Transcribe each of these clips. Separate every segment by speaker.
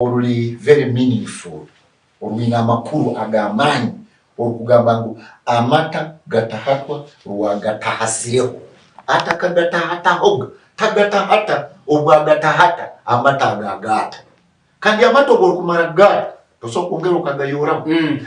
Speaker 1: oluli very meaningful, olina amakulu agamanyi okugamba ngu amata gatahatwa lwagatahasireho atakagatahatahog tagatahata obwagatahata amata agagata kandi amata obwokumara gata tosobola kwongera okagayooramu.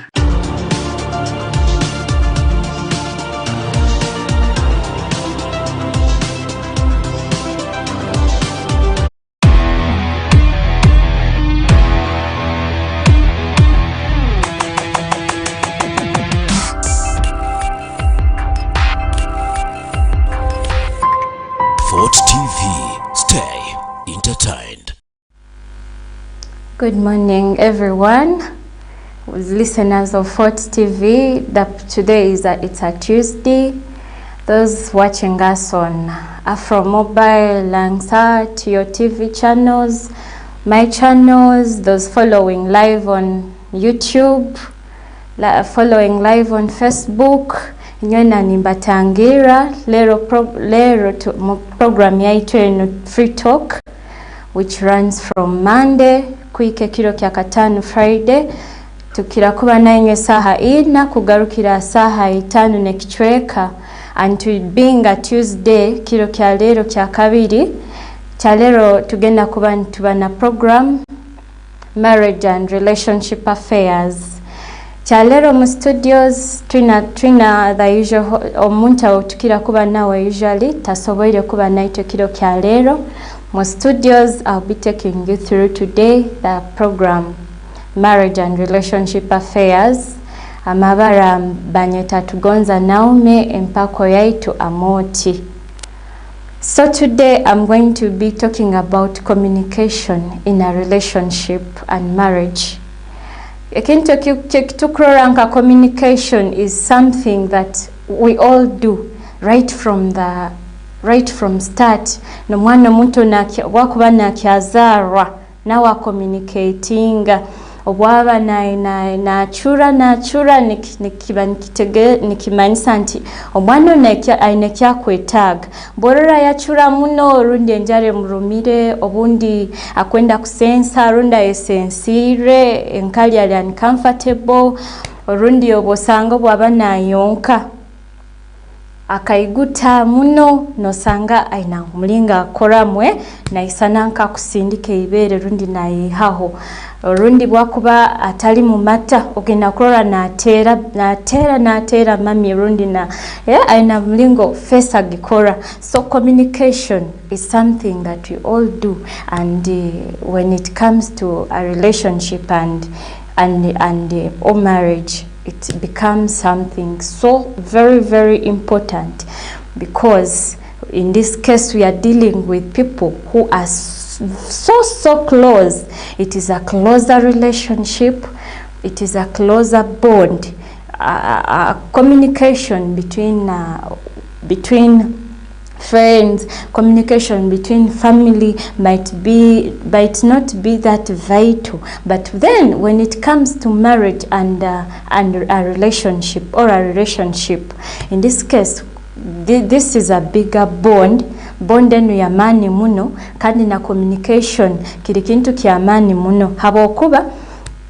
Speaker 2: Stay entertained.
Speaker 3: Good morning, everyone. Listeners of Fort TV. Today it's a Tuesday. Those watching us on Afro Mobile, Langsat, your TV channels, my channels, those following live on YouTube, following live on Facebook. Nyona nimbatangira lero program yaitu eno Free Talk, which runs from Monday kuike kiro kya katanu Friday tukira kuba nainye saha ina kugarukira saha itanu nekichweka, and to being a Tuesday kiro kya lero kya kabiri kya lero tugenda kuba ntubana program Marriage and Relationship Affairs. Chalero mu studios twina the usual omuntu tukira kuba nawe usually tasoboire kuba naito kiro kya lero mu studios. I'll be taking you through today the program Marriage and Relationship Affairs. Amabara banyeta tugonza NAUME empako yaitu amoti. So today I'm going to be talking about communication in a relationship and marriage. Communication is something that we all do right from start. No mwana muntu wakuba nakyazarwa nawa communicating obwaba nachura nikimanyisa nti omwana aine kyakwetaaga borora yachura muno orundi enjare murumire obundi akwenda kusensa arunda esensire enkali ali uncomfortable orundi obosanga bwaba nayonka akaiguta muno nosanga aina mulinga koramwe naisana nka kusindika ibere rundi nayihaho orundi bwakuba atali mu mata ogenda kurora natera mami rundi na aina mulingo fesa gikora. So communication is something that we all do, and when it comes to a relationship and or marriage, it becomes something so very, very important, because in this case we are dealing with people who are so close. It is a closer relationship, it is a closer bond, communication between friends, communication between family might not be that vital, but then when it comes to marriage and a relationship or a relationship, in this case this is a bigger bond enu ya mani muno kandi na communication kiri kintu kya mani muno habokuba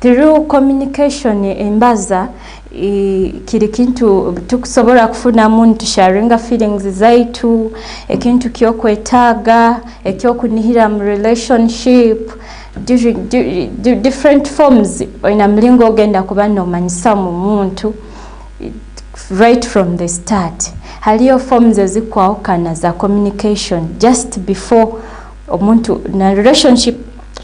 Speaker 3: through communication embaza kiri kintu tukusobora kufuna muntu sharinga feelings zaitu ekintu kyokwetaaga ekyokunihira mu relationship different forms ina mlingo ogenda kuba no manyisa mu muntu right from the start. Haliyo forms ezikwaokana za communication just before omuntu na relationship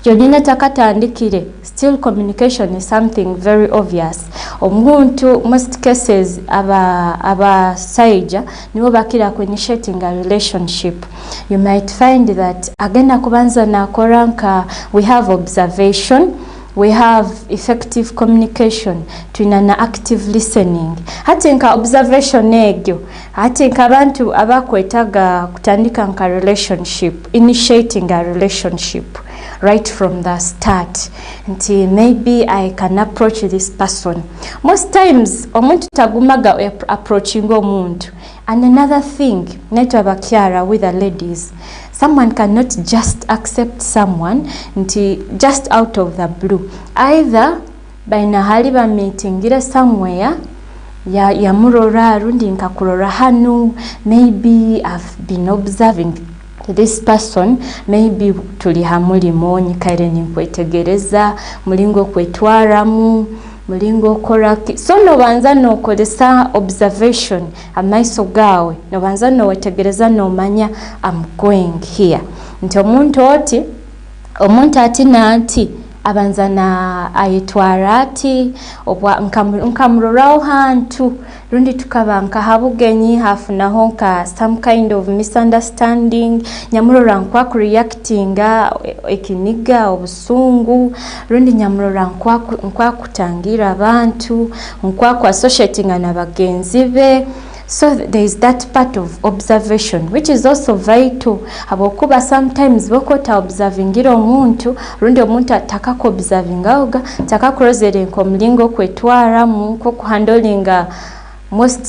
Speaker 3: yodina takatandikire. Still communication is something very obvious. Omuntu most cases aba saija nibo bakira ku initiating a relationship. You might find that agenda kubanza na koranka we have observation, we have effective communication, twinana active listening. Hati nka observation egyo, hati nka abantu abakwetaga kutandika nka relationship, initiating a relationship right from the start. Until maybe I can approach this person. Most times omuntu tagumaga approaching omuntu. And another thing, neto abakyara with the ladies, Someone cannot just accept someone just out of the blue. Either baina hali ba meetingira somewhere ya murora rundi nkakurora hanu, maybe I've been observing this person, maybe tuli hamuli monyi kaire ninkwetegereza mulingo kwetwaramu mulingo koraki. So no banza no kodesa observation amaiso gawe, no banza no wetegereza no manya I'm going here. Nti omuntu ati nanti abanza na ayitwara ati obwa nkamurorao hantu rundi tukaba nkahabugenyi hafunaho nka some kind of misunderstanding, nyamurora nkwa reactinga ekiniga obusungu, rundi nyamurora nkwa kutangira abantu, nkwa associating na bagenzi be. So there is that part of observation which is also vital. Habokuba sometimes bokota observing omuntu rundi omuntu atakako observinga oga takakurozere nkomlingo kwetwara munko kuhandolinga most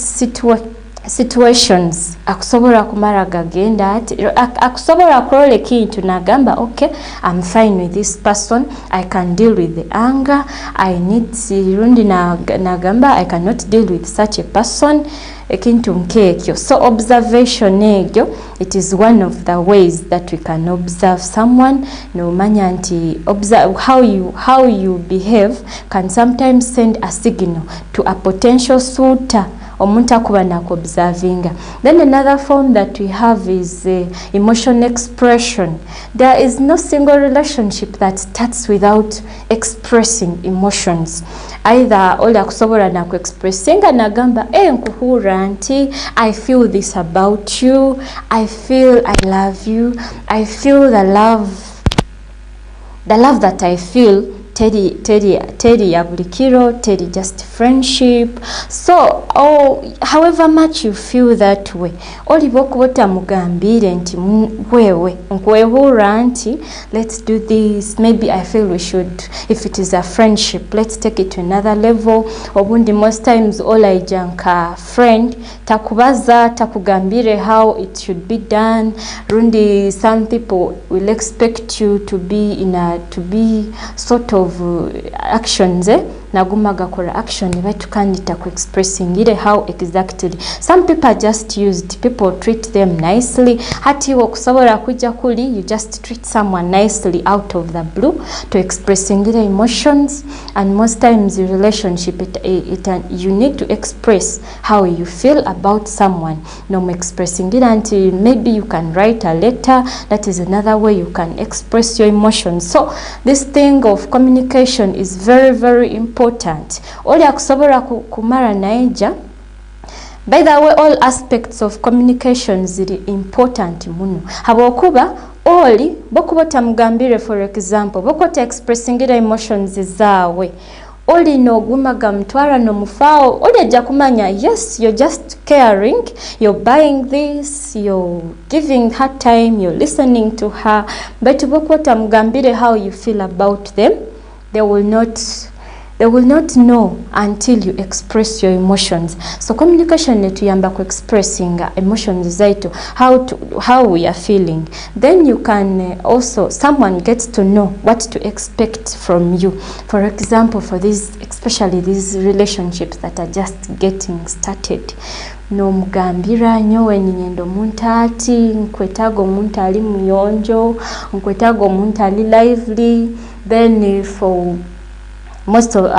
Speaker 3: situations akusobora kumara gagenda ati akusobora kurole kintu nagamba okay, I'm fine with this person, I can deal with the anger, I need rundi nagamba I cannot deal with such a person ekintu nkekyo. So observation egyo, it is one of the ways that we can observe someone. No manya nti observe how you behave can sometimes send a signal to a potential suitor omuntu akuba observinga. Then another form that we have is emotion expression. There is no single relationship that starts without expressing emotions. Either ola kusobora na expressinga nagamba nkuhura nti I feel this about you, I feel I love you, I feel the love that I feel teri ya bulikiro, teri just friendship. So however much you feel that way, olibokubota mugambire nti wewe nkwehura nti let's do this, maybe I feel we should, if it is a friendship, let's take it to another level. Obundi most times olaijanka friend takubaza takugambire how it should be done. Rundi some people will expect you to be sort of actions naguma gakora action baitu kandi taku expressing ile how exactly. Some people are just used, people treat them nicely, hati okusobora kuja kuli you just treat someone nicely out of the blue to expressing ile emotions. And most times in relationship you need to express how you feel about someone. No expressing it until maybe you can write a letter, that is another way you can express your emotions. So this thing of communication is very, very important. Oli akusobora kumara naija. By the way, all aspects of communication is important muno. Habokuba oli bokubota mugambire, for example, bokota expressing the emotions zawe. Oli no gumaga mtwara no mufao, oli aja kumanya, yes, you're just caring, you're buying this, you're giving her time, you're listening to her. But bokota mugambire how you feel about them, they will not know until you express your emotions. So communication netuyamba ku expressing emotions zaitu, how we are feeling. Then you can also, someone gets to know what to expect from you. For example, for these, especially these relationships that are just getting started. No mugambira nyowe ninyendo muntati, nkwetago muntu ali muyonjo, nkwetago muntu ali lively. Then for most of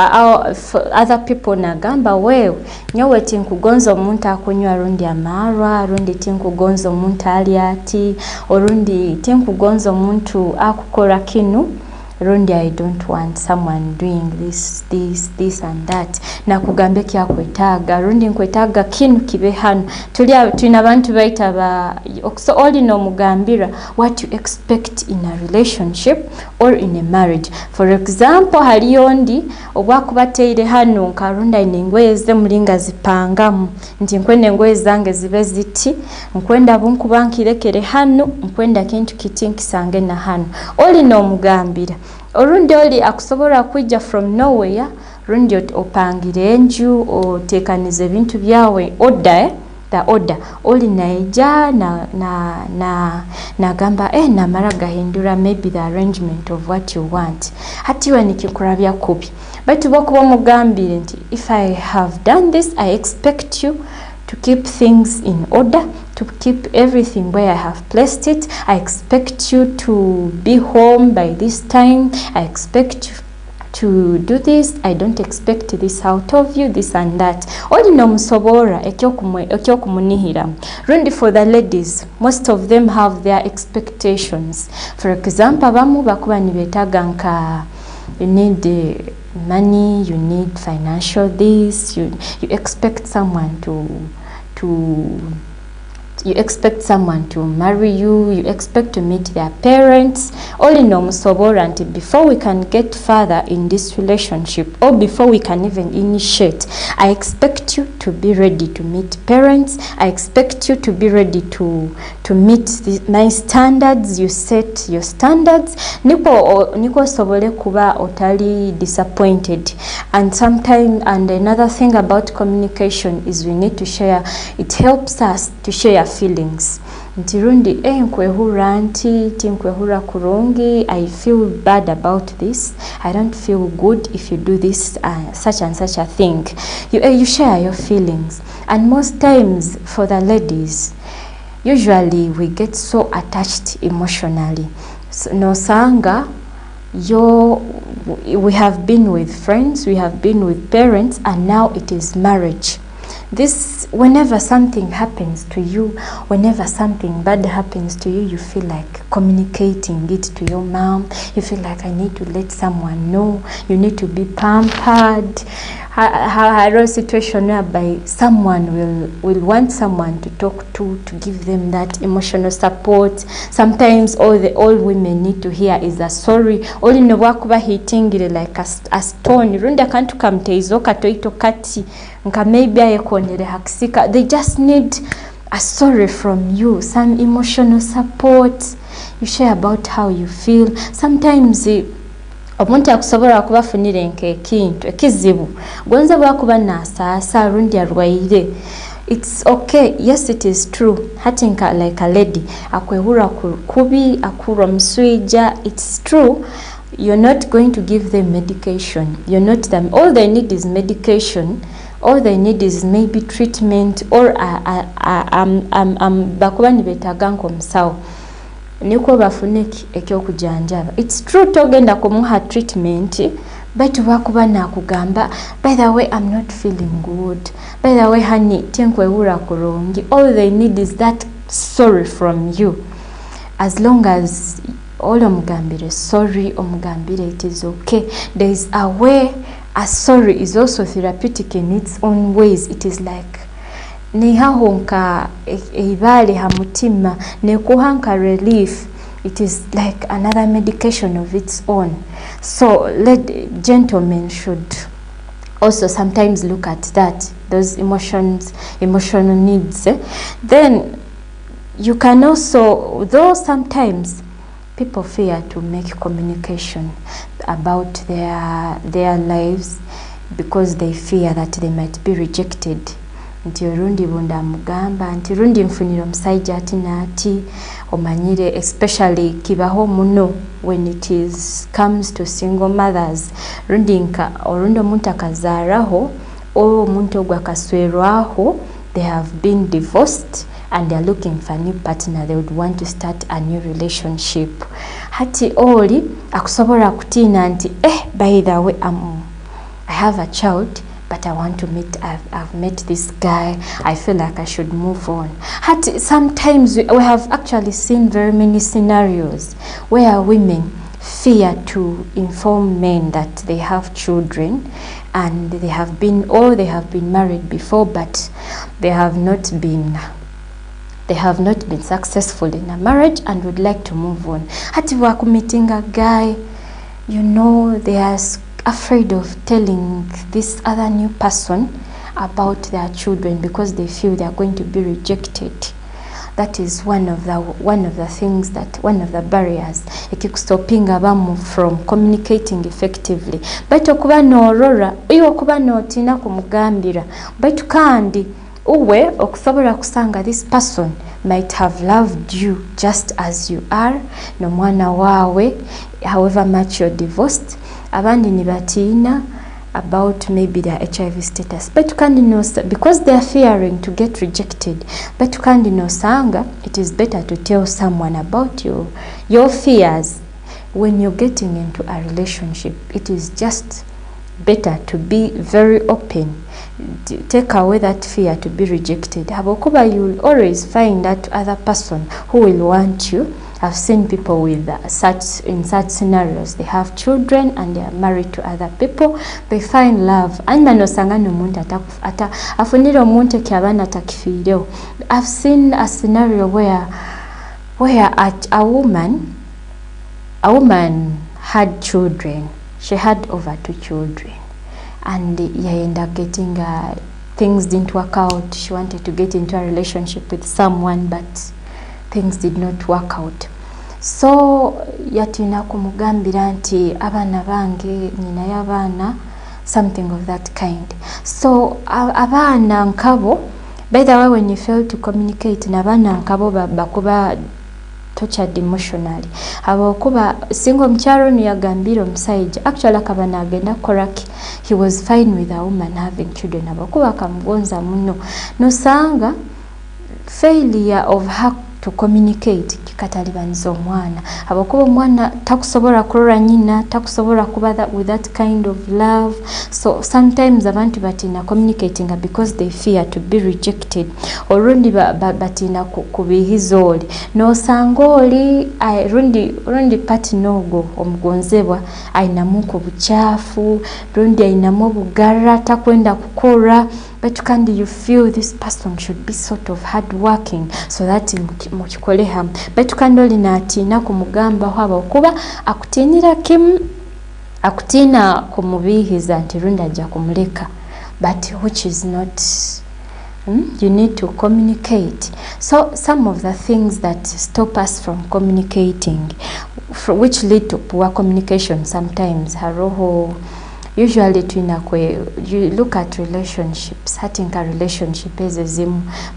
Speaker 3: other people nagamba wewe nyowe tinkugonza omuntu akunywa rundi amarwa, rundi tinkugonza omuntu ali ati, orundi tinkugonza omuntu akukora kinu, rundi I don't want someone doing this and that. Na kugambe kya kwetaga rundi nkwetaga kinu kibe hano. Tulina abantu baita ba so oli no mugambira what you expect in a relationship or in a marriage. For example, haliyondi obwakubateire hano nkarunda inengweze mulinga zipangamu nti nkwenda engwe zange zibe ziti, nkwenda bunkubankirekere hano, nkwenda kintu kitinkisange na hano. Oli no mugambira orundi oli akusobora kujja from nowhere, rundi opangire enju otekanize bintu byawe order the order oli naija na gamba namara gahindura maybe the arrangement of what you want hati we nikikurabya kubi but bokuba mugambire nti if I have done this I expect you to keep things in order, to keep everything where I have placed it. I expect you to be home by this time. I expect you to do this. I don't expect this out of you, this and that. Oli no musobora ekyokumunihira. Rundi for the ladies, most of them have their expectations. For example, abamu bakuba nibetaga nka you need money, you need financial this, you expect someone to marry you, you expect to meet their parents. All in all, musobora before we can get further in this relationship or before we can even initiate, I expect you to be ready to meet parents. I expect you to be ready to meet my standards. You set your standards. Niko sobole kuba otali disappointed. And sometimes, and another thing about communication is we need to share. It helps us to share feelings. Ntirundi nkwehura anti tinkwehura kurungi, I feel bad about this, I don't feel good if you do this such and such a thing. You share your feelings. And most times for the ladies, usually we get so attached emotionally. So, no sanga we have been with friends, we have been with parents, and now it is marriage. This, whenever something happens to you, whenever something bad happens to you, you feel like communicating it to your mom. You feel like I need to let someone know. You need to be pampered. A situation whereby someone will want someone to talk to give them that emotional support. Sometimes all women need to hear is a sorry. All in the work about hitting it like a stone. Runda can't come to izoka toito kati. Nka maybe ayekonyere hakisika. They just need a sorry from you, some emotional support. You share about how you feel. Sometimes omuntu akusobola kubafunira ekintu ekizibu gonza bwakuba nasaasa rundi arwaire. It's okay, yes it is true. Hatinka like a lady akwehura kubi akura mswija, it's true. You're not going to give them medication. You're not them. All they need is medication. All they need is maybe treatment or bakuba nibetaga nkomusawo niko bafuneki ekyokujanjaba. It's true togenda kumuha treatment, but bakuba nakugamba, by the way I'm not feeling good, by the way honey tinkwehura kurungi. All they need is that sorry from you. As long as all omugambire sorry, omugambire it is okay. There is a way. A sorry is also therapeutic in its own ways. It is like nehahonka eibale hamutima nekuhanka relief. It is like another medication of its own. So gentlemen should also sometimes look at that, those emotional needs. Then you can also, though sometimes people fear to make communication about their lives because they fear that they might be rejected. Nti orundi bunda mugamba nti rundi mfunira omusajja ati naati omanyire, especially kibaho muno when it comes to single mothers. Rundi omuntu akazaaraho o omuntu ogwo akaswerwaho, they have been divorced and they are looking for a new partner. They would want to start a new relationship. Hati oli akusobola kutina nti by the way I have a child but I want to meet, I've met this guy, I feel like I should move on. Hati sometimes we have actually seen very many scenarios where women fear to inform men that they have children and they have been married before, but they have not been successful in a marriage and would like to move on. Hati waku meeting a guy, you know, they are afraid of telling this other new person about their children because they feel they are going to be rejected. That is one of the things, that one of the barriers stopping abamu from communicating effectively. But okuba no aurora iyo okuba no tina kumugambira, but kandi uwe okusobola kusanga this person might have loved you just as you are n'omwana waawe, however much you're divorced. Abandi nibatiina about maybe their HIV status, but kandi no, because they are fearing to get rejected, but kandi no sanga, it is better to tell someone about your fears. When you're getting into a relationship, it is just better to be very open, take away that fear to be rejected. Habokuba, you will always find that other person who will want you. I've seen people with in such scenarios. They have children and they are married to other people. They find love. I've seen a scenario where a woman had children. She had over 2 children, and he ended up getting things didn't work out. She wanted to get into a relationship with someone, but things did not work out. So yatina kumugambira nti abana bange nina y'abaana, something of that kind. So abana nkabo, by the way, when you fail to communicate n'abaana nkabo bakuba tortured emotionally. Habokuba single mcharo ni yagambira omusajja, actually akabana agenda koraki, he was fine with a woman having children. Habokuba kamugonza muno nosanga failure of her to communicate kikatalibaniza omwana. Habokuba omwana takusobola kurora nyina, takusobola kuba with that kind of love. So sometimes abantu batina communicating because they fear to be rejected. Orundi batina kubihizoli no sangoli rundi pati nogo omugonzebwa ainamu ku buchafu, rundi ainamu bugara takwenda kukora. But kandi you feel this person should be sort of hard working so that mukikole ham. But kandi olina atina kumugamba haba kuba akutinira kim akutina kumubihiza nti rundi ajja kumuleka, but which is not. You need to communicate. So some of the things that stop us from communicating, which lead to poor communication sometimes, haroho. Usually you look at relationships, having a relationship as a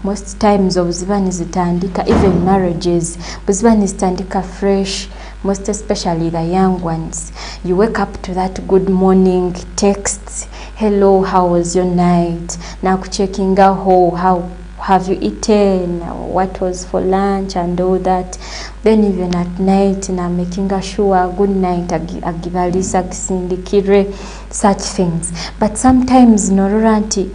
Speaker 3: most times obuzibani zitandika, even marriages obuzibani zitandika fresh, most especially the young ones. You wake up to that good morning texts, hello, how was your night, now checking out how have you eaten, what was for lunch and all that. Then even at night na making sure good night agibalisa gisindikire, such things. But sometimes nororanti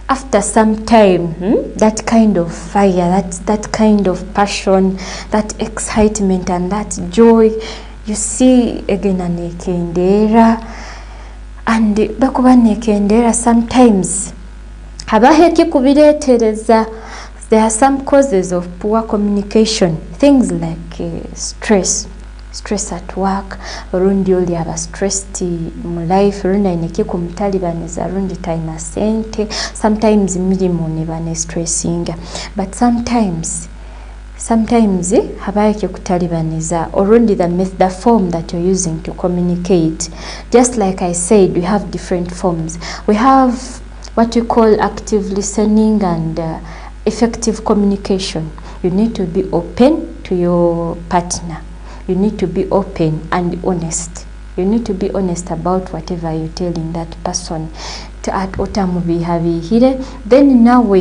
Speaker 3: after some time that kind of fire, that kind of passion, that excitement and that joy, you see again anekendera, and bakuba nekendera sometimes habaheki kubiretereza. There are some causes of poor communication, things like stress at work, rundi oli aba stressed mu life, rundi aineke kumutalibaniza, rundi taina sente, sometimes milimo ne bane stressinga, but sometimes habayeke kutalibaniza, or rundi the form that you're using to communicate. Just like I said, we have different forms. We have what we call active listening and effective communication. You need to be open to your partner. You need to be open and honest. You need to be honest about whatever you're telling that person. Then nawe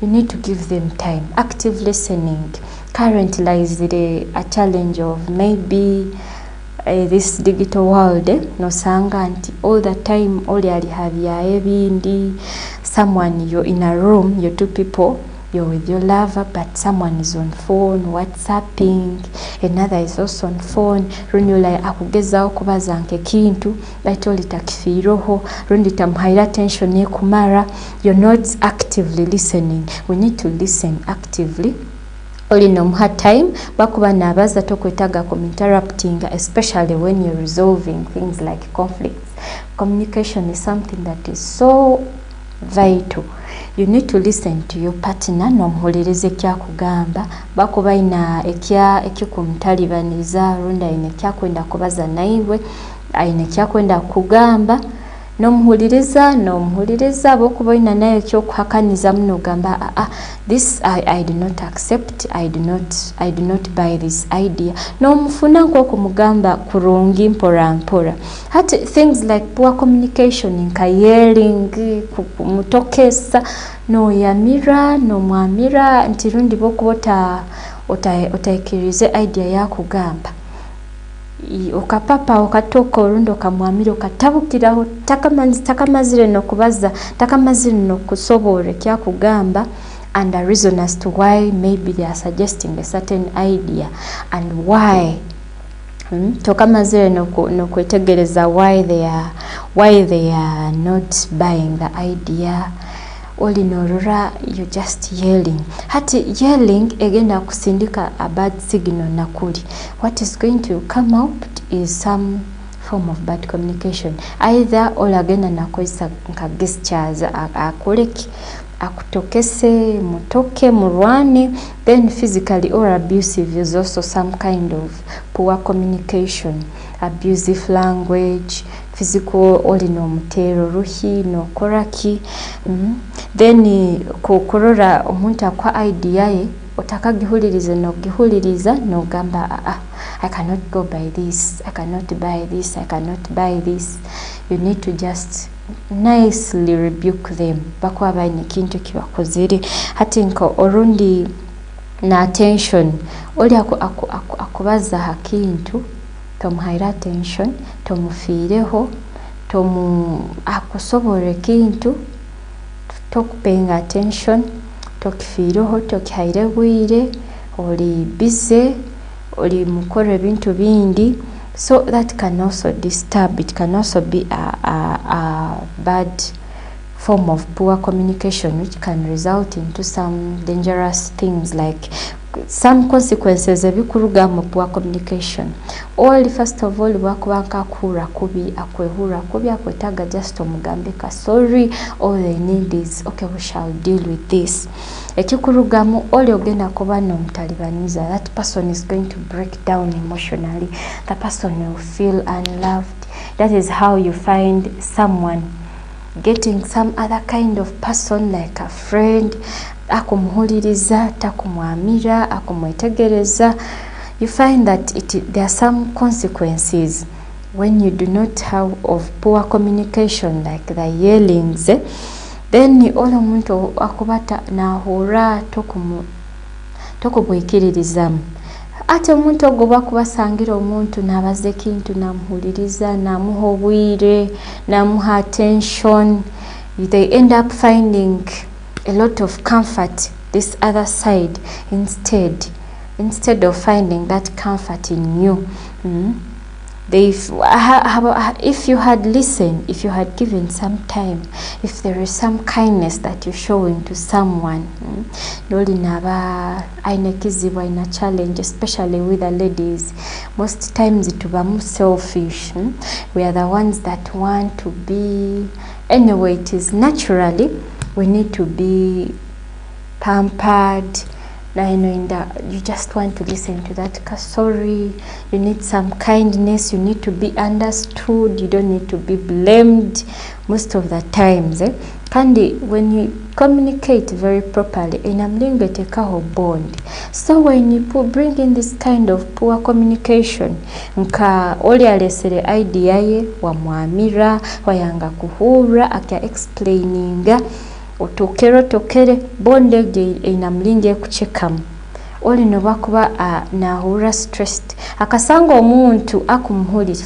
Speaker 3: you need to give them time. Active listening. Currently is a challenge of maybe this digital world, no sanga anti all the time all yali have ya ebindi. Someone, you're in a room, you're 2 people, you're with your lover, but someone is on phone, WhatsApping, another is also on phone. Runula akugeza okubaza nke kintu batoli takifiroho, rundi tamhaira tension ne kumara. You're not actively listening. We need to listen actively. Oli nomha time bakuba nabaza tokwetaga interrupting, especially when you're resolving things like conflicts. Communication is something that is so vital. You need to listen to your partner nomuhulirize kyakugamba, bakuba ina ekikumutalibaniza, runda ine kyakwenda kubaza naiwe, aine kyakwenda kugamba. n'omuhuliriza bw'okuba olina naye ekyokuhakaniza muno ogamba this I do not accept, I do not buy this idea, n'omufuna nk'okumugamba kurungi mpora hati things like poor communication nka yelling kumutokesa n'omwamira nti rundi bw'okuba otaikirize idea yakugamba okapapa okatoka olundi okamwamira okatabukiraho takamazire n'okubaza takamazire n'okusobola ekyakugamba and a reason as to why maybe they are suggesting a certain idea and why tokamazire n'okwetegereza why they are not buying the idea. All in all, you're just yelling. Hati yelling egenda kusindika a bad signal nakuli. What is going to come out is some form of bad communication. Either all agenda nakoisa nka gestures akoleki akutokese mutoke murwane, then physically or abusive is also some kind of poor communication, abusive language, physical oli n'omutero ruhi n'okoraki then kukurora omuntu akwa idea ye otakagihuliriza n'ogihuliriza n'ogamba I cannot go by this, I cannot buy this, I cannot buy this. You need to just nicely rebuke them bakuba baine ekintu kibakozere hati nko orundi na attention oli akubaza hakintu tomuhaira attention tomufiireho akusobora ekintu tokupenga attention tokifiireho tokihaire bwire oli busy oli mukora ebintu bindi, so that can also disturb, it can also be a bad form of poor communication which can result into some dangerous things like some consequences ebikuruga mu poor communication. All first of all wakubanka kura kubi akwehura kubi akwetaga just omugambeka sorry, all they need is okay, we shall deal with this. Ekikurugamu oli ogenda kuba n'omutalibaniza, that person is going to break down emotionally, the person will feel unloved. That is how you find someone getting some other kind of person like a friend akumuhuliriza takumwamira akumwetegereza. You find that there are some consequences when you do not have of poor communication like the yellings, then all omuntu akubata nahura tokubwikiririzamu ate omuntu ogwo bakubasangira omuntu nabaza ekintu namuhuliriza namuha obwire namuha attention, they end up finding a lot of comfort this other side instead of finding that comfort in you. If you had listened, if you had given some time, if there is some kindness that you're showing to someone, noli naba ainekizibwa in a challenge, especially with the ladies. Most times tubamu selfish. We are the ones that want to be, anyway, it is naturally we need to be pampered. Now, you just want to listen to that story. You need some kindness. You need to be understood. You don't need to be blamed most of the times. Kandi, when you communicate very properly, inamlingetekaho bond. So when you bring in this kind of poor communication, nka oli alesere idea ye wamwamira wayanga kuhura akya explaininga otokere bonde inamlinge kuchekamu oli no bakuba nahura stressed akasanga omuntu akumuhulira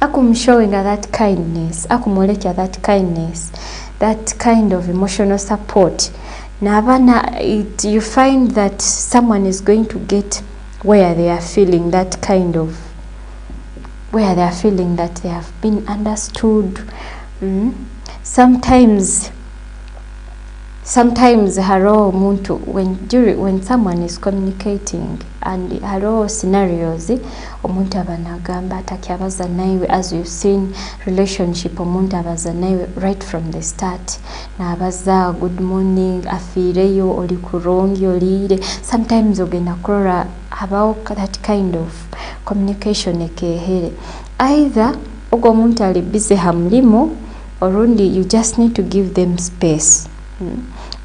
Speaker 3: akumshowinga that kindness akumoleka that kindness, that kind of emotional support nabana you find that someone is going to get where they are feeling that kind of, where they are feeling that they have been understood. Sometimes haro muntu when someone is communicating and haro scenarios omuntu abanagamba takyabaza naiwe, as you've seen relationship omuntu abaza naiwe right from the start nabaza good morning afireyo oli kurongi olire. Sometimes ogenda kurora about that kind of communication ekehere, either ogo omuntu ali busy hamlimo Orundi, you just need to give them space.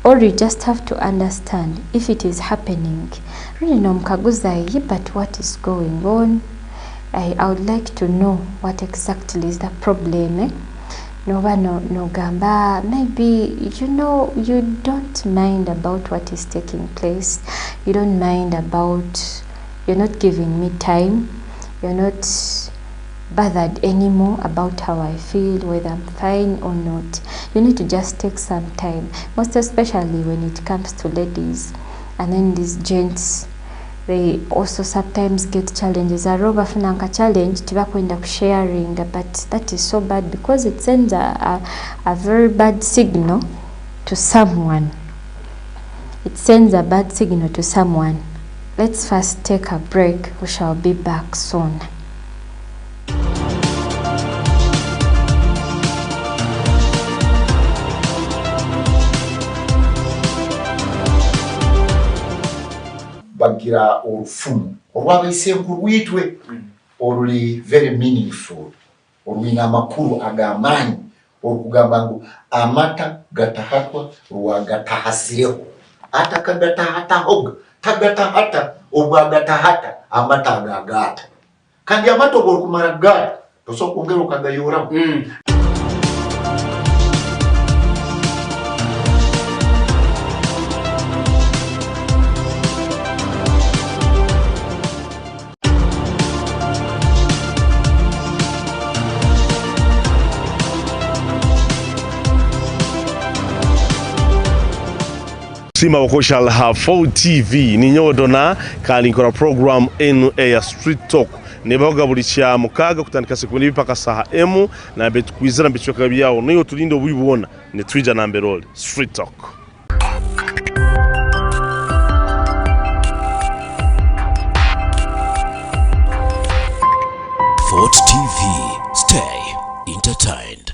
Speaker 3: Or you just have to understand if it is happening. Really no mkaguza, but what is going on? I would like to know what exactly is the problem. No gamba, maybe you don't mind about what is taking place. You don't mind about, you're not giving me time. You're not bothered anymore about how I feel, whether I'm fine or not. You need to just take some time, most especially when it comes to ladies. And then these gents, they also sometimes get challenges. Aroba funanka challenge tibakwenda sharing, but that is so bad because it sends a very bad signal to someone. It sends a bad signal to someone. Let's first take a break. We shall be back soon.
Speaker 1: Bagira orufumu olwabayisenku rwitwe oluli very meaningful, olwina amakuru ag'amaanyi okugamba ngu amata gatahatwa rwagatahasireho, ata kagatahatahoga tagatahata obwagatahata amata agagata kandi amata obw'okumara gata tosobola kwongera okagayoramu.
Speaker 2: Sima wakoshal ha 4 TV ni nyodona kandi nkora program enu ya Street Talk nebaga buli kya mukaga kutandika sekunde bipaka saha emu na betukwizira mbichoka byao niyo tulinde obubibona ne Twitter na Mberol Street Talk.
Speaker 4: Fort TV, stay entertained.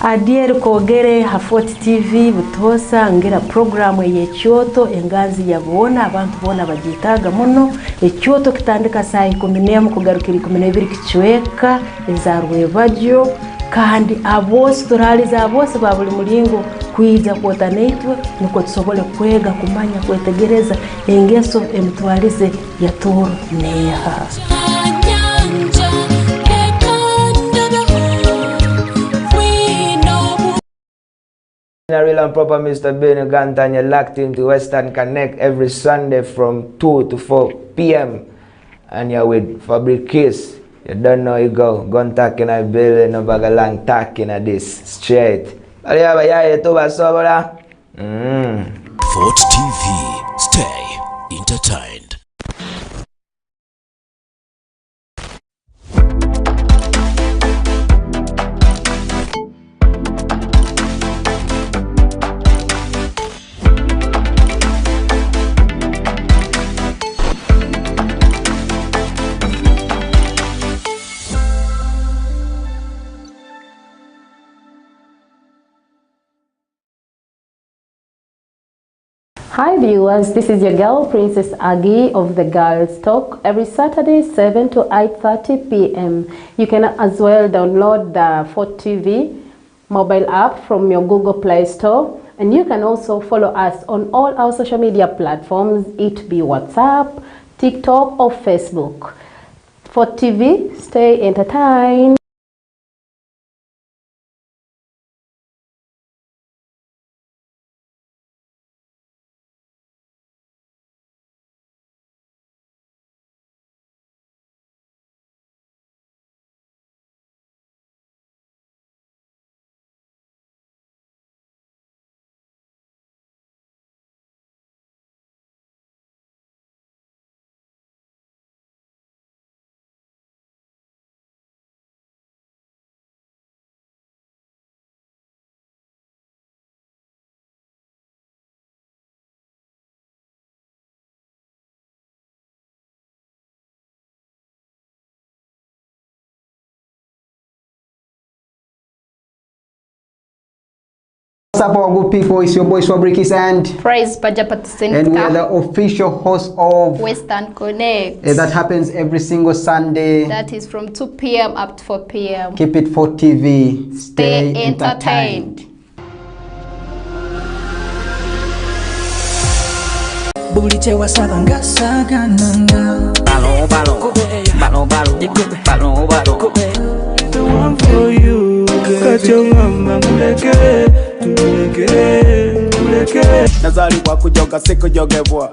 Speaker 5: Adier kogere ha Fort TV butosa ngira programu y'ekyoto enganzi yabona abantu bona bagitaga muno ekyoto kitandika saa 11 kugarukira 12 kichweka ezarwe bajyo kandi abose turaliza abose babuli mulingo kwiza kwota neitwe nuko tusobole kwega kumanya kwetegereza engeso emutwalize yatoro neha.
Speaker 6: Real and proper Mr. Ben Ganta, and you're locked into Western Connect every Sunday from 2 to 4 p.m. And you're with Fabric Kiss. You don't know you go. Gun talking a bill, no bag of long talking at this. Straight. Fort
Speaker 4: TV, stay entertained.
Speaker 7: Hi viewers, this is your girl Princess Aggie of the Girls Talk every Saturday 7 to 8:30 p.m. You can as well download the Fort TV mobile app from your Google Play Store, and you can also follow us on all our social media platforms, it be WhatsApp, TikTok or Facebook. Fort TV, stay entertained.
Speaker 8: up, our good people? It's your boy Swabrikis and
Speaker 9: Praise Pajapati
Speaker 8: we are the official host of
Speaker 9: Western Connect.
Speaker 8: That happens every single Sunday.
Speaker 9: That is from 2 p.m. up to 4 p.m.
Speaker 8: Keep it for TV. Stay entertained.
Speaker 10: Buliche wasabanga sagananga. Balo balo, balo balo, balo balo. The one for you, kachongamba muleke, muleke.
Speaker 11: Nazali wako joga siko jogebwa,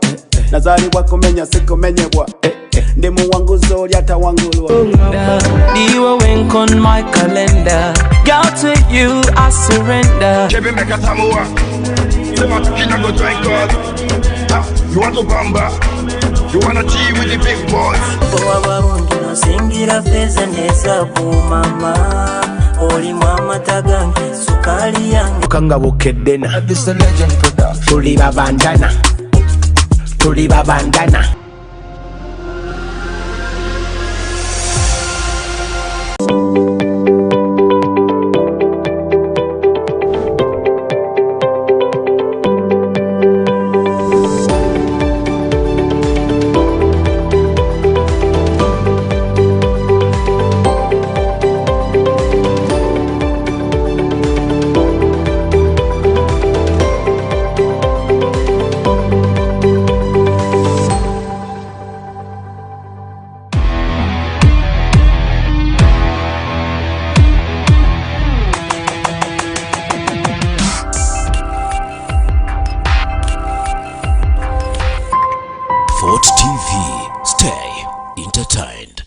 Speaker 11: nazali wako menya siko menyebwa. Ndemu wangu zoli hata wangulwa.
Speaker 10: Diwa wink on my calendar. Girl, to you I surrender.
Speaker 12: Kevin Mekatamua, you want to go drink God. You want to bamba, you want to tea with the big boys.
Speaker 10: Singira feza neza mama, oli mama tagange sukali yange
Speaker 6: Kanga bukedena. This a legend production. Tuli babandana.
Speaker 4: Fort TV, stay entertained.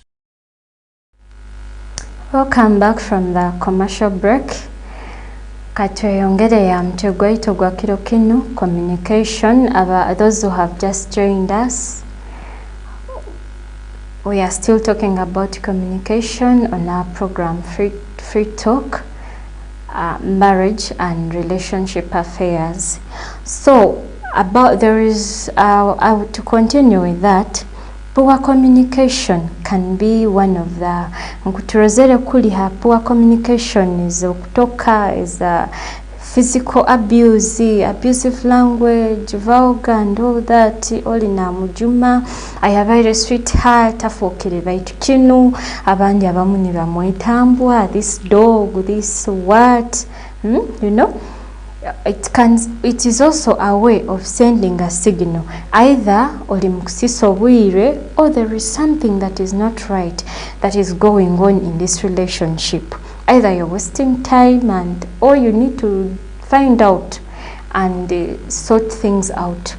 Speaker 3: Welcome back from the commercial break. Katweyongere ya mtegwaito gwa kiro kinu communication. Those who have just joined us, we are still talking about communication on our program Free Talk, marriage and relationship affairs. So to continue with that, poor communication can be one of the poor communication is physical abuse, abusive language, vulgar and all that. All in mujuma I have a sweetheart afokere baitu kinu abandi abamu ni bamwetambwa this dog this what you know. It is also a way of sending a signal. Either oli mukusiso bwire or there is something that is not right that is going on in this relationship. Either you're wasting time or you need to find out and sort things out.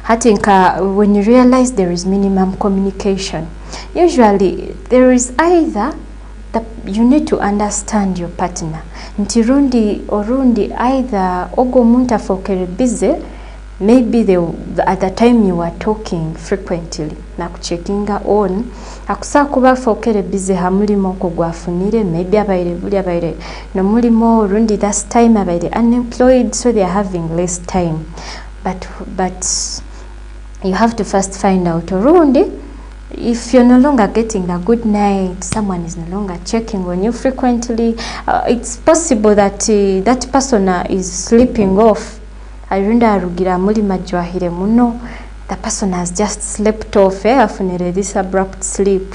Speaker 3: I think when you realize there is minimum communication, usually there is either that you need to understand your partner. Ntirundi orundi either ogo munta fokere busy, maybe at the time you are talking frequently na kucheckinga on akusa kuba fokere busy hamulimo kugwafunire maybe abaire no mulimo orundi that time abaire unemployed so they are having less time, but you have to first find out orundi if you're no longer getting a good night, someone is no longer checking on you frequently, it's possible that that person is sleeping off. The person has just slept off, afunire this abrupt sleep.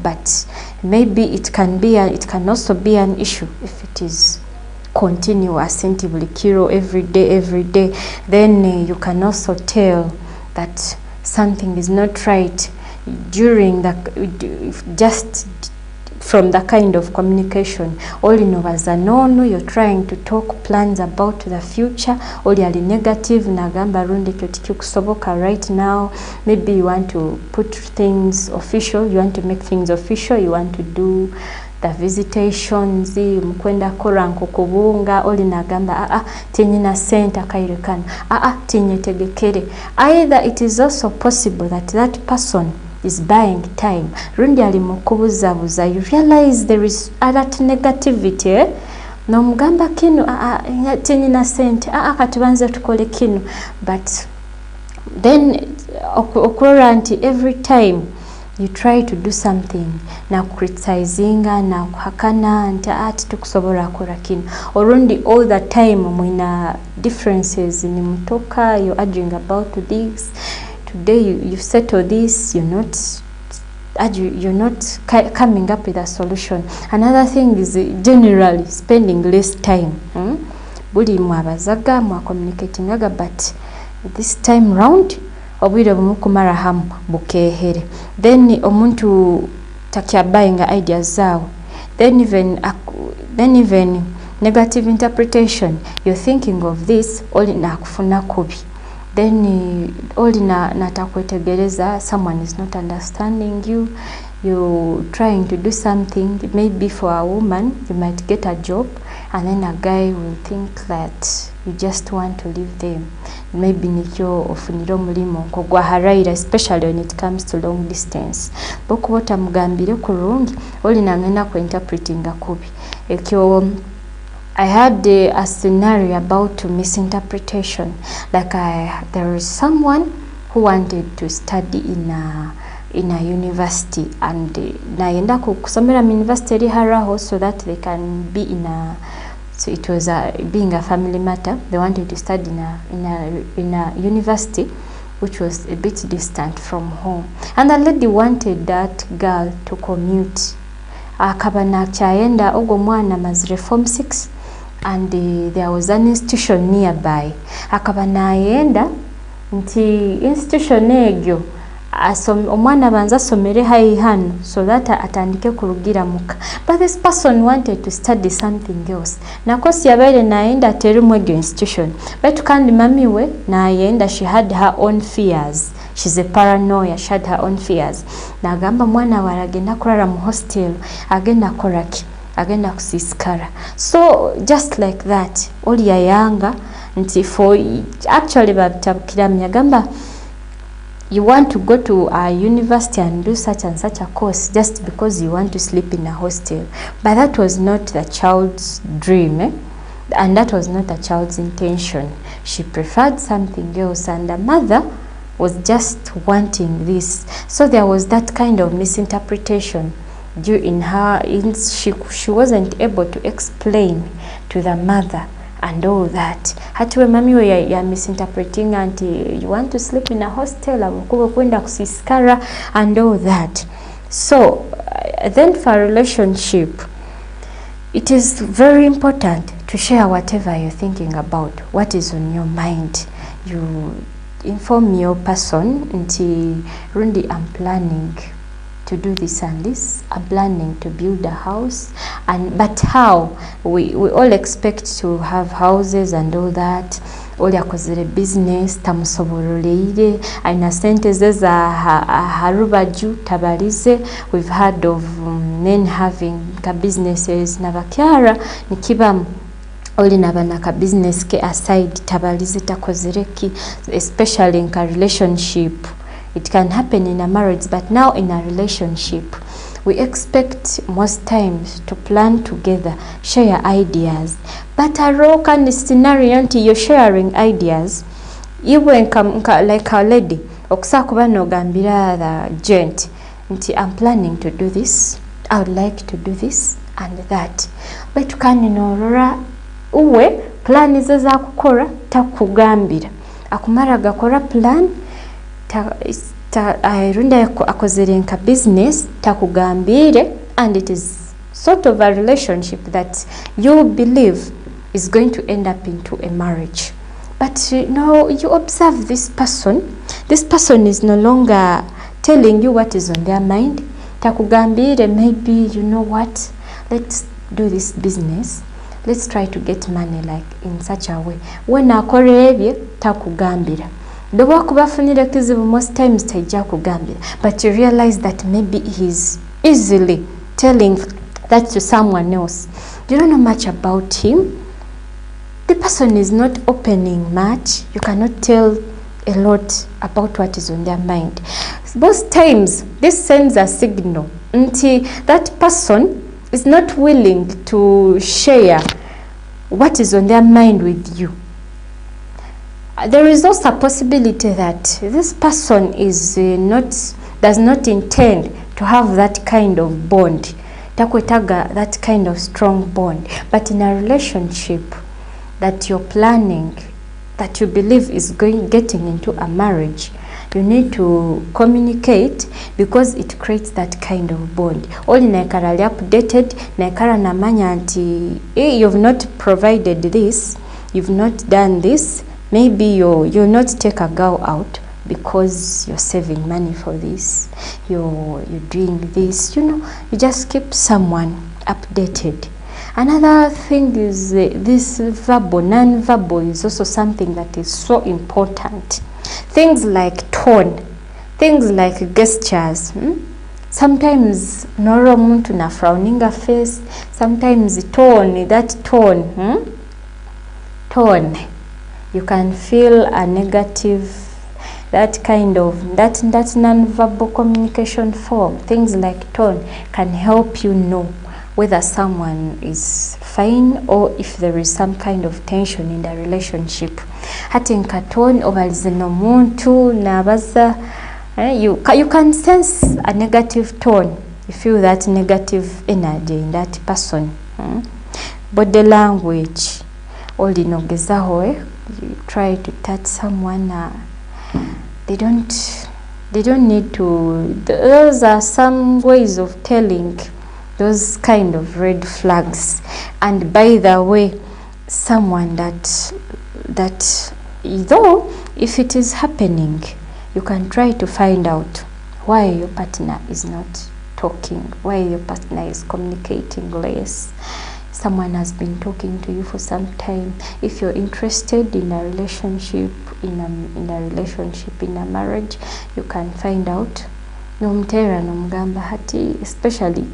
Speaker 3: But maybe it can also be an issue if it is continuous, every day. Then you can also tell that something is not right during just from the kind of communication. All in over no, you're trying to talk plans about the future, all you are negative nagamba rundi kusoboka right now. Maybe you want to put things official, you want to make things official, you want to do the visitations, mkwenda koranko kubunga, oli nagamba tinyina senta kairekana, tinye tegekere. Either it is also possible that that person is buying time. Rundi alimukubuzabuza, you realize there is that negativity, no mugamba kinu, tinyina sente, katubanze tukole kinu. But then occurrent every time you try to do something na criticizinga na kuhakana nti ati tukusobola kola kino orundi all the time mwina differences ni mtoka, you're arguing about this today, you settle this, you're not coming up with a solution. Another thing is generally spending less time. Buli mwabazaga mwa communicating aga, but this time round obwire bumukumara hamu bukehere. Then omuntu takyabayinga ideas zawe. Then even negative interpretation, you're thinking of this oli nakufuna kubi. Then oli natakwetegereza, someone is not understanding you, you're trying to do something, maybe for a woman you might get a job and then a guy will think that you just want to leave them, maybe nikyo ofunira omulimo nkogwa haraira, especially when it comes to long distance. Bokuba mugambire kurungi oli nangenda ku interpreting kubi ekyo. I had a scenario about misinterpretation. Like there is someone who wanted to study in a university, and naenda kusomera university haraho so that they can be in a. So it was being a family matter. They wanted to study in a university which was a bit distant from home, and the lady wanted that girl to commute. Akabana chaenda ogo mwana mazire form 6. And there was an institution nearby. Akabana yenda nti institution egyo omwana banza somere hai hano so that atandike kurugira muka. But this person wanted to study something else. Na kosi yabaire naenda terumu egyo institution. But kandi mami we naenda, she had her own fears. She's a paranoia, she had her own fears. Na gamba mwana waragenda kurara mu hostel, agenda koraki, agenda kusiskara. So just like that, oli yayanga nti for actually babitabukira myagamba, you want to go to a university and do such and such a course just because you want to sleep in a hostel. But that was not the child's dream, and that was not the child's intention. She preferred something else, and the mother was just wanting this. So there was that kind of misinterpretation due in her. She wasn't able to explain to the mother and all that. Hatuwe mami we ya misinterpreting anti you want to sleep in a hostel, abukubo kwenda kusiskara and all that. So then for a relationship, it is very important to share whatever you're thinking about, what is on your mind. You inform your person nti rundi I'm planning to do this and this, I'm planning to build a house, and but how? We all expect to have houses and all that. Oli akozere business tamusoboleire aina sente ze za harubaju tabalize. We've heard of men having businesses na bakyara nikibamu oli nabana ka business ke aside tabalize takozereki, especially in a relationship. It can happen in a marriage, but now in a relationship, we expect most times to plan together, share ideas. But a rokan scenario until you're sharing ideas, you when come like a lady, okusakuba no gambira the gent, until I'm planning to do this, I would like to do this and that. But you can know uwe plan is za kukora takugambira. Akumara gakora plan runda akozere nka business takugambire, and it is sort of a relationship that you believe is going to end up into a marriage. But you observe this person is no longer telling you what is on their mind. Takugambire, maybe you know what, let's do this business, let's try to get money like in such a way. When akorebe takugambira. The work bafunire kizibu most times taija kugambira, but you realize that maybe he's easily telling that to someone else. You don't know much about him. The person is not opening much. You cannot tell a lot about what is on their mind. Most times this sends a signal until that person is not willing to share what is on their mind with you. There is also a possibility that this person is not does not intend to have that kind of bond. Takwetaga that kind of strong bond. But in a relationship that you're planning, that you believe is getting into a marriage, you need to communicate, because it creates that kind of bond. Oli naekara updated, naekara namanya anti, you've not provided this, you've not done this, maybe you'll not take a girl out because you're saving money for this, you're doing this, you just keep someone updated. Another thing is this verbal, non-verbal is also something that is so important. Things like tone, things like gestures. Sometimes noro muntu na frowninga face, sometimes tone, that tone, tone, you can feel a negative, that kind of, that non-verbal communication form. Things like tone can help you know whether someone is fine or if there is some kind of tension in the relationship. Hati nkatone obalize no muntu nabaza, you can sense a negative tone. You feel that negative energy in that person. Body language, all inogezaho, you try to touch someone, they don't need to. Those are some ways of telling those kind of red flags. And by the way, someone that though if it is happening, you can try to find out why your partner is not talking, why your partner is communicating less. Someone has been talking to you for some time. If you're interested in a relationship, in a marriage, you can find out. Nomtera nomgamba hati, especially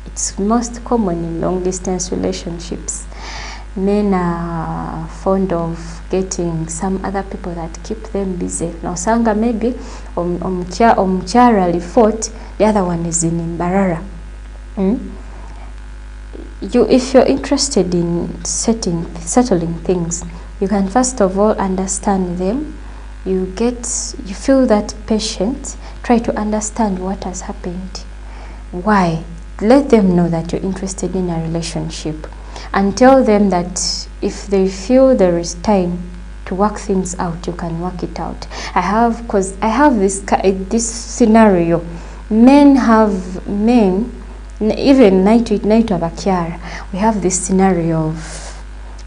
Speaker 3: it's most common in long distance relationships. Men are fond of getting some other people that keep them busy. Now sanga maybe omchara fought, the other one is in Mbarara. If you're interested in settling things, you can first of all understand them. You feel that patient, try to understand what has happened. Why? Let them know that you're interested in a relationship, and tell them that if they feel there is time to work things out, you can work it out. I have this scenario. Men, even night abakyara, we have this scenario of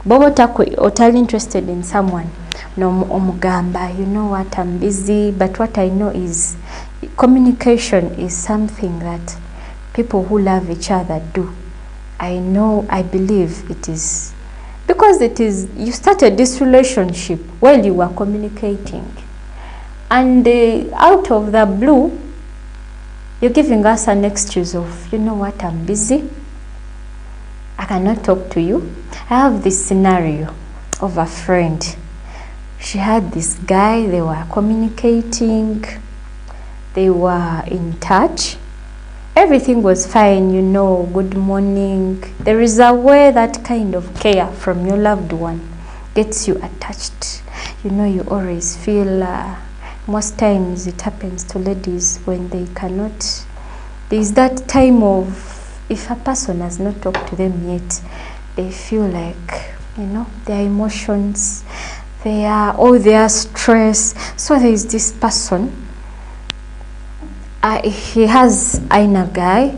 Speaker 3: bobo otali interested in someone, no omugamba, you know what, I'm busy, but what I know is communication is something that people who love each other do. I believe it is, because you started this relationship while you were communicating, and out of the blue, you're giving us an excuse of, you know what, I'm busy, I cannot talk to you. I have this scenario of a friend. She had this guy, they were communicating, they were in touch, everything was fine, you know, good morning. There is a way that kind of care from your loved one gets you attached. You know, you always feel, most times it happens to ladies when they cannot, there's that time of, if a person has not talked to them yet, they feel like, you know, their emotions, all their stress. So there is this person, he has a guy,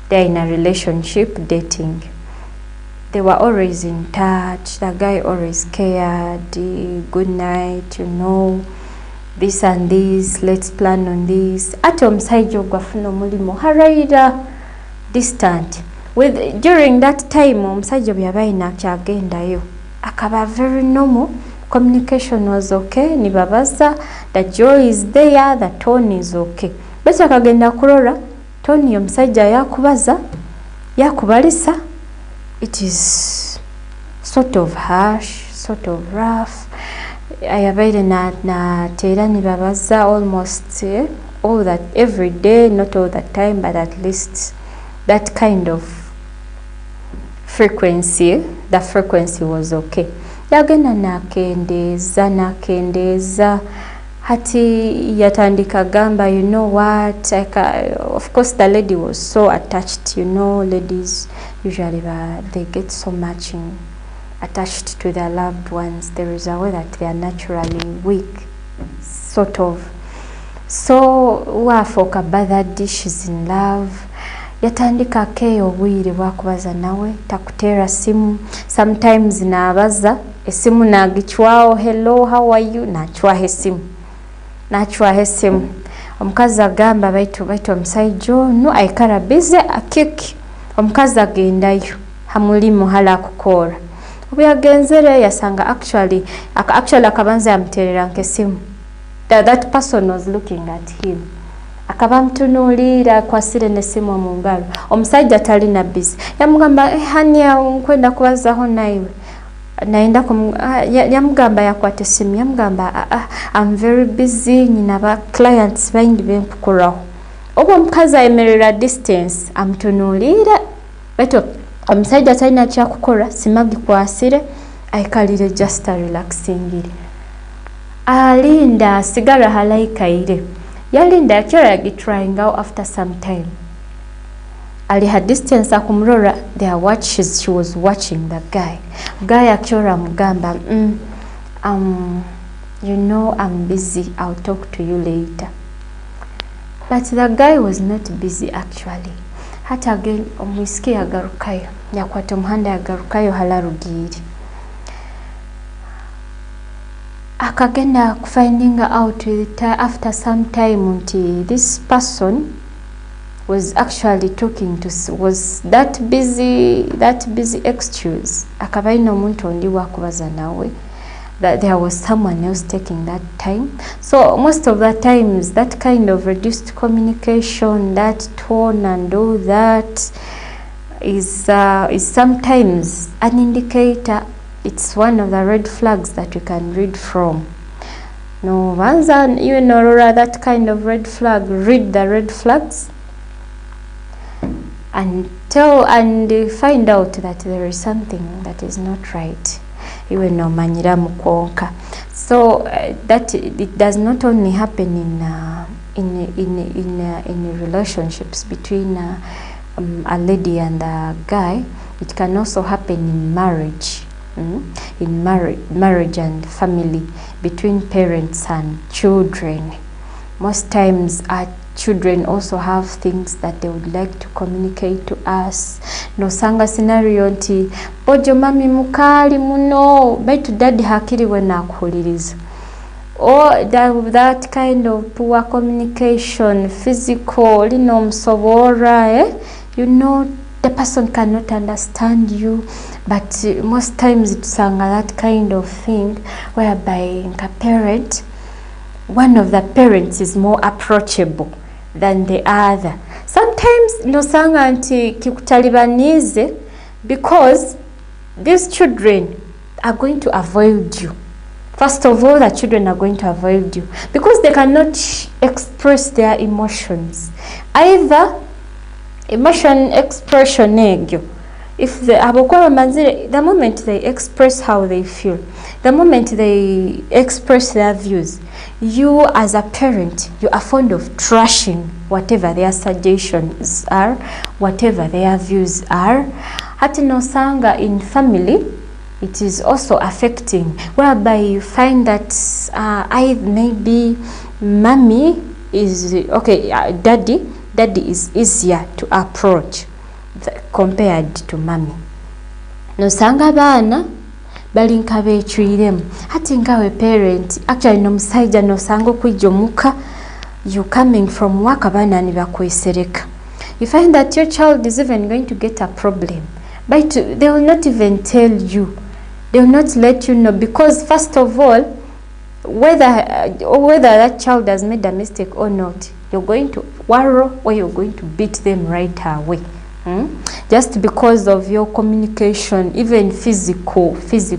Speaker 3: they're in a relationship, dating. They were always in touch, the guy always cared, good night, you know, this and this, let's plan on this. Atom saijo gwafuna mulimo haraira distant. During that time, omusaijo byabaina kyagendayo. Akaba very normal. Communication was okay, nibabaza, the joy is there, the tone is okay. But akagenda kurora, tone yomusaija yakubaza, yakubalisa, it is sort of harsh, sort of rough. Ayabaire na tera nibabaza almost all that every day, not all the time, but at least that kind of frequency, the frequency was okay. Yagenda nakendeza, Hati yatandika gamba, you know what, of course the lady was so attached. You know, ladies usually they get so much attached to their loved ones. There is a way that they are naturally weak, sort of. So wafoka bad dishes in love. Yatandika keyo obwire bwakubaza nawe takutera simu. Sometimes nabaza esimu nagichwao, hello how are you, nachwahe simu. Omukazi agamba baitu omusaijo no aikara busy akiki. Omukazi agendayo hamulimu hala kukora. Obuyagenzere yasanga actually akabanza yamterera nkesimu. That person was looking at him. Akabamtunulira kwasire nesimu mu ngalo. Omusajja talina busy. Yamugamba hania nkwenda kubazaho naiwe. Naenda yamugamba yakwate simu. Yamugamba I'm very busy, nina ba clients bandi benkukoraho. Obwo omukazi ayemerera distance amtunulira. Baitu omusajja talina kyakukora, simagi kwasire aikalire just relaxing. Alinda sigara halaikaire. Yalinda akira yagitrying out after some time. Ali had distance akumrora, she was watching the guy. Guy akira mugamba, you know I'm busy, I'll talk to you later. But the guy was not busy actually. Hata again omwisiki yagarukayo. Yakwata omuhanda yagarukayo halarugiri. Akagenda finding out after some time until this person was actually talking to, was that busy excuse. Akabaina omuntu ondi wakubaza nawe, that there was someone else taking that time. So most of the times that kind of reduced communication, that tone and all that is sometimes an indicator. It's one of the red flags that you can read from. No, once you know that kind of red flag, read the red flags and find out that there is something that is not right. Even no manyira mukonka. So that it does not only happen in relationships between a lady and a guy. It can also happen in marriage. In marriage and family, between parents and children. Most times our children also have things that they would like to communicate to us. No sanga scenario nti bojo mami mukali muno baitu daddy hakiri wena akuhuliriza. Or that kind of poor communication, physical, msobora, you know, the person cannot understand you. But most times it's that kind of thing whereby a parent, one of the parents is more approachable than the other. Sometimes no sanga anti kikutalibanize because these children are going to avoid you. First of all, the children are going to avoid you because they cannot express their emotions. Either emotion expression egyo. If the moment they express how they feel, the moment they express their views, you as a parent, you are fond of trashing whatever their suggestions are, whatever their views are. Hatino sanga in family, it is also affecting, whereby you find that maybe mommy is okay, daddy is easier to approach compared to mommy. No sanga bana bali nkabe chwiremu hati ngawe parent actually no musaija no sango kwijomuka, you coming from work abana ni bakwesereka. You find that your child is even going to get a problem, but they will not even tell you, they will not let you know, because first of all, whether that child has made a mistake or not, you're going to quarrel or you're going to beat them right away. Just because of your communication, even physical. You're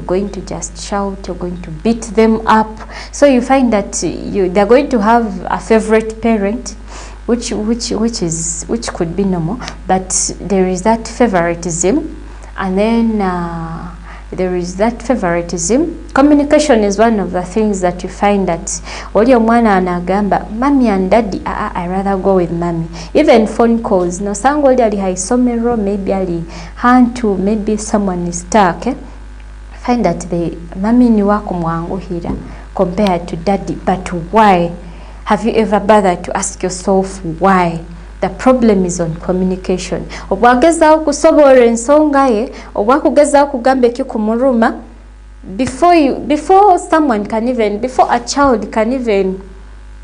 Speaker 3: going to just shout, you're going to beat them up. So you find that they're going to have a favorite parent, which could be normal, but there is that favoritism, and then there is that favoritism Communication is one of the things that you find that oli omwana anagamba mommy and daddy, I rather go with mommy. Even phone calls, no sango oli ali haisomero, maybe ali hantu, maybe someone is stuck, find that the mommy ni wako mwanguhira compared to daddy. But why? Have you ever bothered to ask yourself why? The problem is on communication. Obwageza kusobora ensonga ye, obwakugeza kugamba ekikumuruma, before a child can even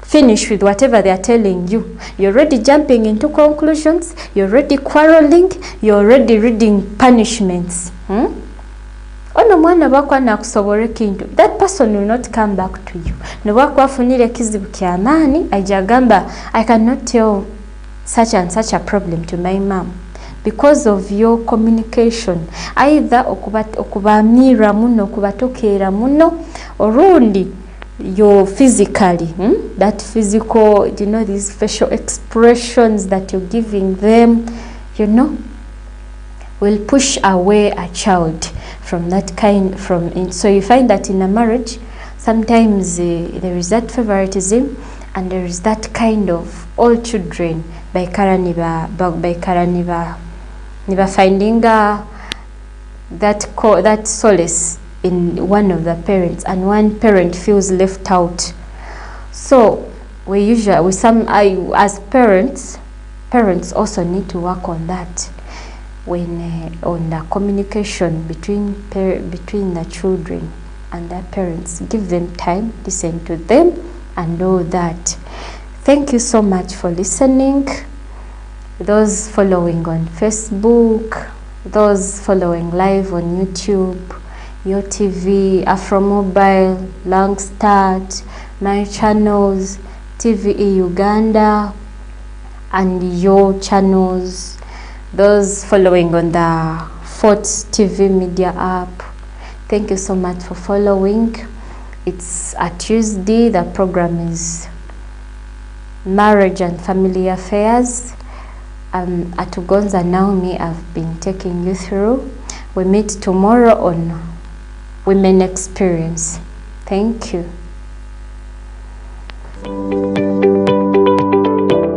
Speaker 3: finish with whatever they are telling you, you're already jumping into conclusions, you're already quarreling, you're already reading punishments. Ono mwana bakwa nakusobora kintu, that person will not come back to you. Nobakwa afunire kizibu kyamaani ajagamba I cannot tell such and such a problem to my mom because of your communication. Either okubamira muno, okubatokera muno, orundi you're physically, that physical, you know, these facial expressions that you're giving them, you know, will push away a child from that kind. So you find that in a marriage, sometimes there is that favoritism, and there is that kind of all children by Karaniba finding that solace in one of the parents, and one parent feels left out. So as parents also need to work on that, when on the communication between the children and their parents. Give them time, listen to them, and know that. Thank you so much for listening. Those following on Facebook, those following live on YouTube, YoTV, Afromobile, Langstart, my channels, TVE Uganda, and your channels, those following on the Fort TV media app. Thank you so much for following. It's a Tuesday. The program is Marriage and Family Affairs. At Ugonza NAUME, I've been taking you through. We meet tomorrow on Women Experience. Thank you.